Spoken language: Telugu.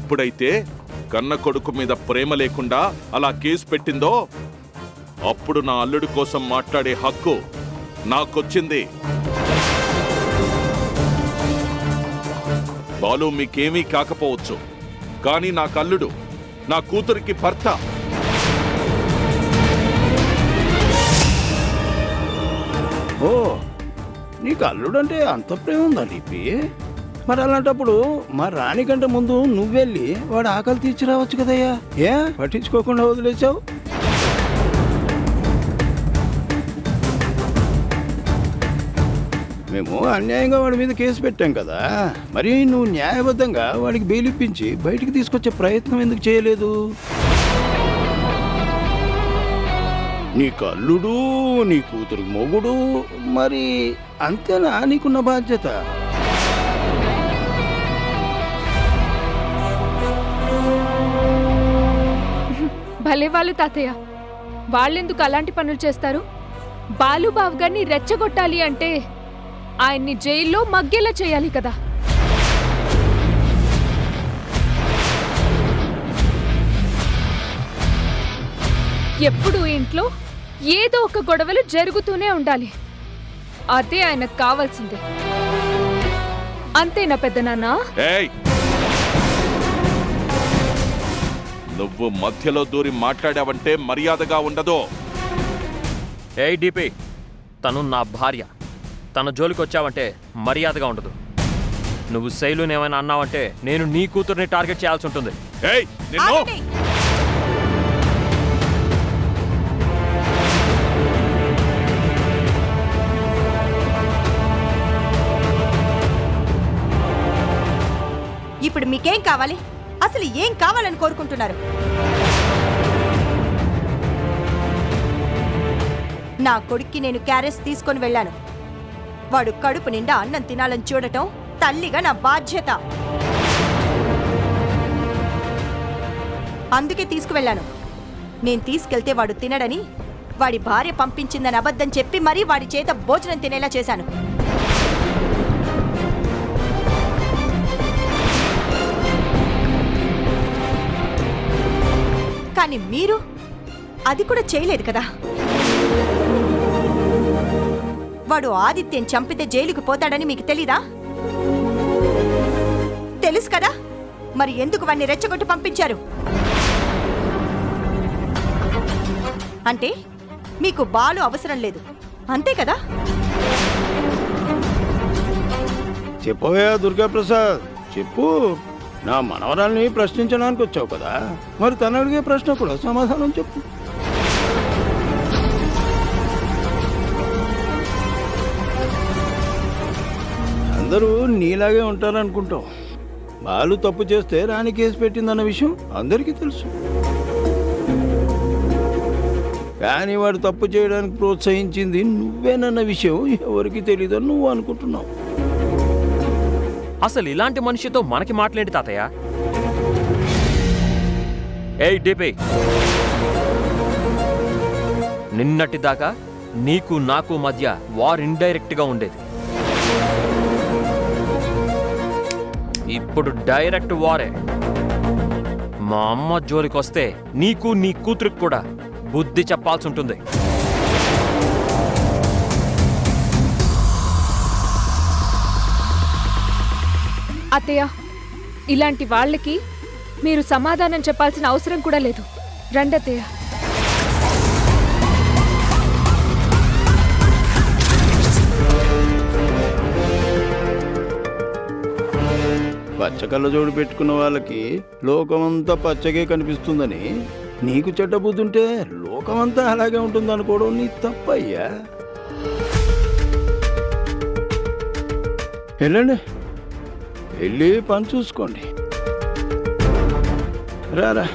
ఎప్పుడైతే కన్న కొడుకు మీద ప్రేమ లేకుండా అలా కేసు పెట్టిందో అప్పుడు నా అల్లుడి కోసం మాట్లాడే హక్కు నాకొచ్చింది. బాలు మీకేమీ కాకపోవచ్చు, కానీ నా కల్లుడు, నా కూతురికి భర్త. ఓ, నీకు అల్లుడంటే అంత ప్రేమ ఉందా లిపి? మరి అలాంటప్పుడు మా రాణి కంటే ముందు నువ్వెళ్ళి వాడు ఆకలి తీర్చిరావచ్చు కదయ్యా. ఏ పట్టించుకోకుండా వదిలేసావు? మేము అన్యాయంగా వాడి మీద కేసు పెట్టాం కదా, మరి నువ్వు న్యాయబద్ధంగా వాడికి బెయిల్ ఇప్పించి బయటికి తీసుకొచ్చే ప్రయత్నం ఎందుకు చేయలేదు? నీ కల్లుడు, నీ కూతురు మొగుడు, మరి అంతేనా నీకున్న బాధ్యత? భలే వాళ్ళు తాతయ్య, వాళ్ళెందుకు అలాంటి పనులు చేస్తారు? బాలుబాబు గారిని రెచ్చగొట్టాలి అంటే ఆయన్ని జైల్లో మగ్గేలా చేయాలి కదా. ఎప్పుడు ఇంట్లో ఏదో ఒక గొడవలు జరుగుతూనే ఉండాలి. అదే ఆయనకు కావాల్సింది. అంతేనా పెద్దనాన్న? నువ్వు మధ్యలో దూరి మాట్లాడావంటే మర్యాదగా ఉండదు. ఏయ్ డిపి, తను నా భార్య. తన జోలికి వచ్చావంటే మర్యాదగా ఉండదు. నువ్వు శైలుని ఏమైనా అన్నావంటే నేను నీ కూతుర్ని టార్గెట్ చేయాల్సి ఉంటుంది. ఇప్పుడు మీకేం కావాలి? అసలు ఏం కావాలని కోరుకుంటున్నారు? నా కొడుక్కి నేను క్యారెట్స్ తీసుకొని వెళ్ళాను. వాడు కడుపు నిండా అన్నం తినాలని చూడటం తల్లిగా నా బాధ్యత. అందుకే తీసుకువెళ్ళాను. నేను తీసుకెళ్తే వాడు తినడని వాడి భార్య పంపించిందని అబద్ధం చెప్పి మరీ వాడి చేత భోజనం తినేలా చేశాను. కానీ మీరు అది కూడా చేయలేదు కదా. వాడు ఆదిత్యం చంపితే జైలుకు పోతాడని మీకు తెలీదా? తెలుసు కదా, మరి ఎందుకు వాడిని రెచ్చగొట్టి పంపించారు? అంటే మీకు బాలు అవసరం లేదు, అంతే కదా? చెప్పవయ్యా దుర్గాప్రసాద్, చెప్పు. నా మనవరాల్ని ప్రశ్నించడానికి వచ్చావు కదా, మరి తను అడిగే ప్రశ్న కూడా సమాధానం చెప్పు. అందరూ నీలాగే ఉంటారనుకుంటావు. బాలు తప్పు చేస్తే రాణి కేసు పెట్టిందన్న విషయం అందరికీ తెలుసు. కానీ వాడు తప్పు చేయడానికి ప్రోత్సహించింది నువ్వేనన్న విషయం ఎవరికి తెలీదని నువ్వు అనుకుంటున్నావు. అసలు ఇలాంటి మనిషితో మనకి మాట్లాడి తాతయ్య. ఏయ్ డిపి, నిన్నటిదాకా నీకు నాకు మధ్య వార్ ఇండైరెక్ట్ గా ఉండేది. ఇప్పుడు డైరెక్ట్ వారే. మా అమ్మ జోలికొస్తే నీకు నీ కూతురికి కూడా బుద్ధి చెప్పాల్సి ఉంటుంది. అత్తయ్య, ఇలాంటి వాళ్ళకి మీరు సమాధానం చెప్పాల్సిన అవసరం కూడా లేదు. రండత్తయ్య. పచ్చకళ్ళ జోడు పెట్టుకున్న వాళ్ళకి లోకమంతా పచ్చగే కనిపిస్తుందని నీకు చెడ్డ బుద్ధి ఉంటే లోకమంతా అలాగే ఉంటుంది అనుకోవడం నీ తప్పయ్యా. వెళ్ళండి, వెళ్ళి పని చూసుకోండి. రారా.